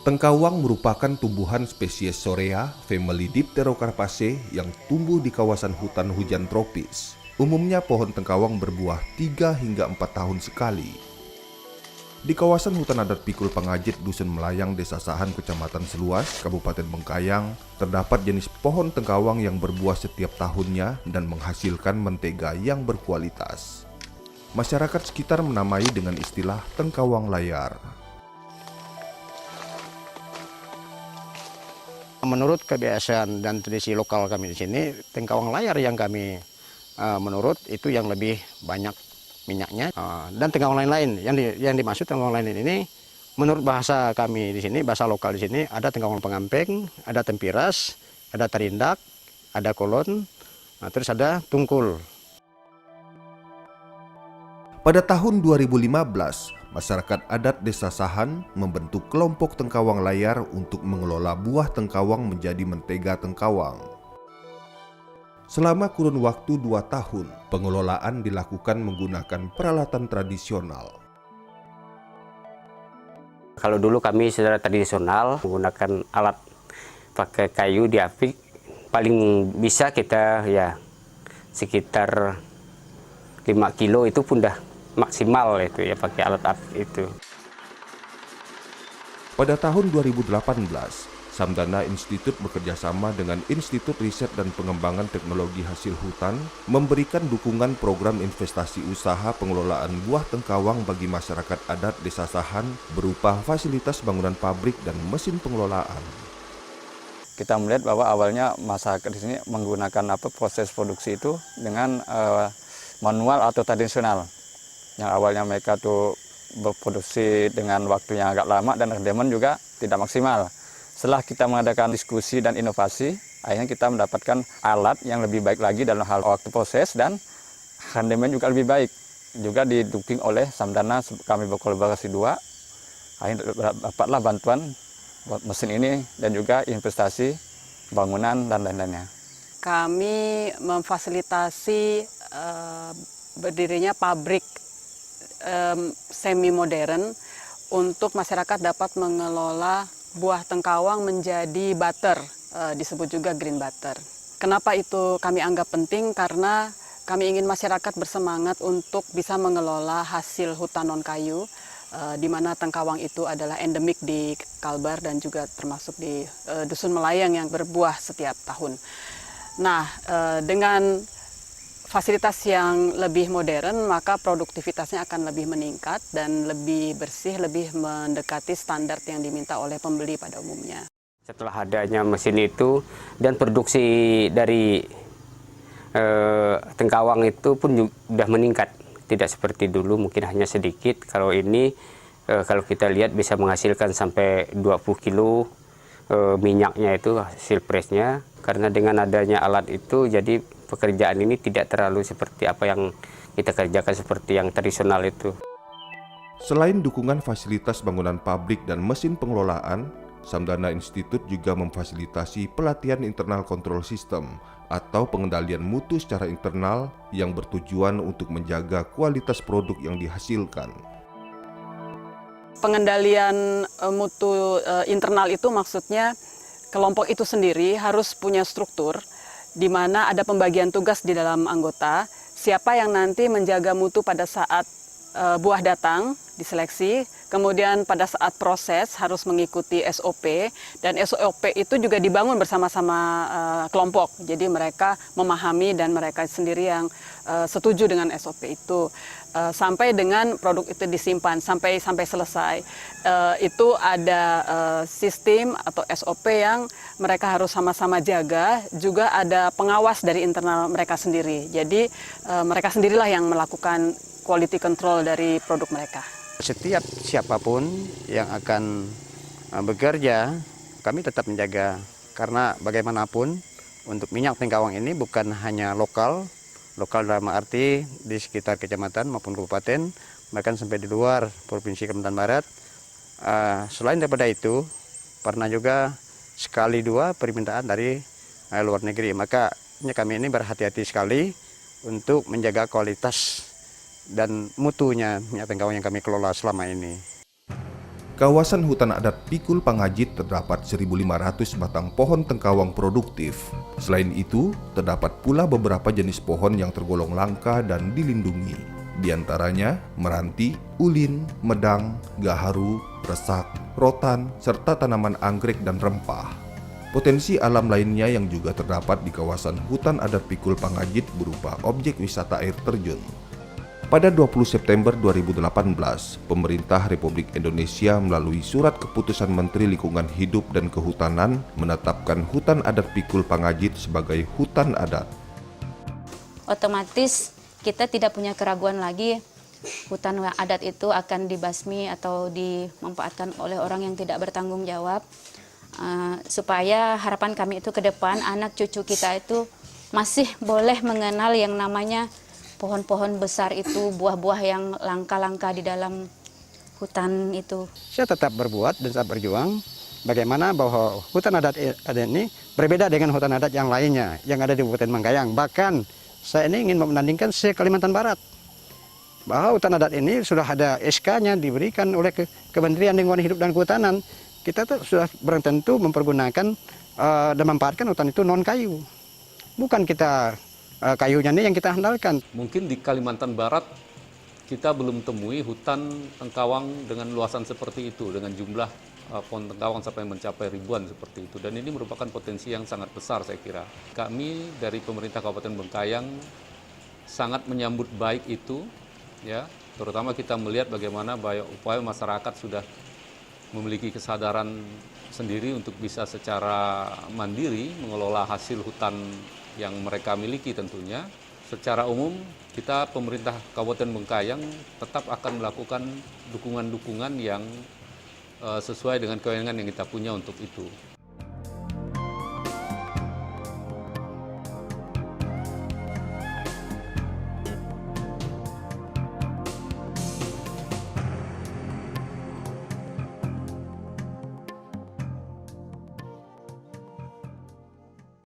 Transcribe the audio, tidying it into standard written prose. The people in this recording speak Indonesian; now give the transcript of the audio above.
Tengkawang merupakan tumbuhan spesies Sorea, famili Dipterocarpaceae yang tumbuh di kawasan hutan hujan tropis. Umumnya pohon tengkawang berbuah 3 hingga 4 tahun sekali. Di kawasan hutan adat Pikul Pangajit, Dusun Melayang, Desa Sahan, Kecamatan Seluas, Kabupaten Bengkayang, terdapat jenis pohon tengkawang yang berbuah setiap tahunnya dan menghasilkan mentega yang berkualitas. Masyarakat sekitar menamai dengan istilah tengkawang layar. Menurut kebiasaan dan tradisi lokal kami di sini, tengkawang layar yang kami menurut itu yang lebih banyak minyaknya. Dan tengkawang lain-lain yang dimaksud tengkawang lain ini, menurut bahasa kami di sini, bahasa lokal di sini, ada tengkawang pengampeng, ada tempiras, ada tarindak, ada kolon, terus ada tungkul. Pada tahun 2015, masyarakat adat Desa Sahan membentuk kelompok tengkawang layar untuk mengelola buah tengkawang menjadi mentega tengkawang. Selama kurun waktu 2 tahun, pengelolaan dilakukan menggunakan peralatan tradisional. Kalau dulu kami secara tradisional menggunakan alat pakai kayu diapik, paling bisa kita ya sekitar 5 kilo itu pun dah maksimal itu ya pakai alat apik itu. Pada tahun 2018, Samdana Institute bekerjasama dengan Institut Riset dan Pengembangan Teknologi Hasil Hutan memberikan dukungan program investasi usaha pengelolaan buah tengkawang bagi masyarakat adat Desa Sahan berupa fasilitas bangunan pabrik dan mesin pengelolaan. Kita melihat bahwa awalnya masyarakat di sini menggunakan proses produksi itu dengan manual atau tradisional. Yang awalnya mereka tuh berproduksi dengan waktu yang agak lama dan rendemen juga tidak maksimal. Setelah kita mengadakan diskusi dan inovasi, akhirnya kita mendapatkan alat yang lebih baik lagi dalam hal waktu proses dan rendemen juga lebih baik. Juga didukung oleh Samdana, kami berkolaborasi 2, akhirnya dapatlah bantuan buat mesin ini dan juga investasi bangunan dan lain-lainnya. Kami memfasilitasi berdirinya pabrik semi modern untuk masyarakat dapat mengelola buah tengkawang menjadi butter, disebut juga green butter. Kenapa itu kami anggap penting? Karena kami ingin masyarakat bersemangat untuk bisa mengelola hasil hutan non kayu, di mana tengkawang itu adalah endemik di Kalbar dan juga termasuk di Dusun Melayang yang berbuah setiap tahun. Nah, dengan fasilitas yang lebih modern, maka produktivitasnya akan lebih meningkat dan lebih bersih, lebih mendekati standar yang diminta oleh pembeli pada umumnya. Setelah adanya mesin itu dan produksi dari tengkawang itu pun sudah meningkat. Tidak seperti dulu, mungkin hanya sedikit. Kalau ini, kalau kita lihat bisa menghasilkan sampai 20 kilo minyaknya itu hasil presnya. Karena dengan adanya alat itu, jadi pekerjaan ini tidak terlalu seperti apa yang kita kerjakan seperti yang tradisional itu. Selain dukungan fasilitas bangunan pabrik dan mesin pengelolaan, Samdana Institute juga memfasilitasi pelatihan internal control system atau pengendalian mutu secara internal yang bertujuan untuk menjaga kualitas produk yang dihasilkan. Pengendalian mutu internal itu maksudnya kelompok itu sendiri harus punya struktur di mana ada pembagian tugas di dalam anggota, siapa yang nanti menjaga mutu pada saat buah datang, diseleksi, kemudian pada saat proses harus mengikuti SOP, dan SOP itu juga dibangun bersama-sama kelompok, jadi mereka memahami dan mereka sendiri yang setuju dengan SOP itu. Sampai dengan produk itu disimpan sampai selesai, itu ada sistem atau SOP yang mereka harus sama-sama jaga. Juga ada pengawas dari internal mereka sendiri. Jadi mereka sendirilah yang melakukan quality control dari produk mereka. Setiap siapapun yang akan bekerja, kami tetap menjaga. Karena bagaimanapun untuk minyak tengkawang ini bukan hanya lokal dalam arti di sekitar kecamatan maupun kabupaten, bahkan sampai di luar Provinsi Kalimantan Barat. Selain daripada itu, pernah juga sekali dua permintaan dari luar negeri. Maka kami ini berhati-hati sekali untuk menjaga kualitas dan mutunya minyak tengkawang yang kami kelola selama ini. Kawasan hutan adat Pikul Pangajit terdapat 1.500 batang pohon tengkawang produktif. Selain itu, terdapat pula beberapa jenis pohon yang tergolong langka dan dilindungi. Di antaranya meranti, ulin, medang, gaharu, resak, rotan, serta tanaman anggrek dan rempah. Potensi alam lainnya yang juga terdapat di kawasan hutan adat Pikul Pangajit berupa objek wisata air terjun. Pada 20 September 2018, pemerintah Republik Indonesia melalui surat keputusan Menteri Lingkungan Hidup dan Kehutanan menetapkan hutan adat Pikul Pangajit sebagai hutan adat. Otomatis kita tidak punya keraguan lagi hutan adat itu akan dibasmi atau dimanfaatkan oleh orang yang tidak bertanggung jawab, supaya harapan kami itu ke depan anak cucu kita itu masih boleh mengenal yang namanya pohon-pohon besar itu, buah-buah yang langka-langka di dalam hutan itu. Saya tetap berbuat dan tetap berjuang bagaimana bahwa hutan adat ini berbeda dengan hutan adat yang lainnya yang ada di Kabupaten Manggayang. Bahkan saya ini ingin menandingkan se-Kalimantan Barat, bahwa hutan adat ini sudah ada SK-nya diberikan oleh Kementerian Lingkungan Hidup dan Kehutanan. Kita tuh sudah bertentu mempergunakan dan memanfaatkan hutan itu non kayu. Bukan kita kayunya ini yang kita andalkan. Mungkin di Kalimantan Barat kita belum temui hutan tengkawang dengan luasan seperti itu, dengan jumlah pohon tengkawang sampai mencapai ribuan seperti itu. Dan ini merupakan potensi yang sangat besar saya kira. Kami dari pemerintah Kabupaten Bengkayang sangat menyambut baik itu, ya. Terutama kita melihat bagaimana upaya masyarakat sudah memiliki kesadaran sendiri untuk bisa secara mandiri mengelola hasil hutan yang mereka miliki tentunya. Secara umum, kita pemerintah Kabupaten Bengkayang tetap akan melakukan dukungan-dukungan yang sesuai dengan kewenangan yang kita punya untuk itu.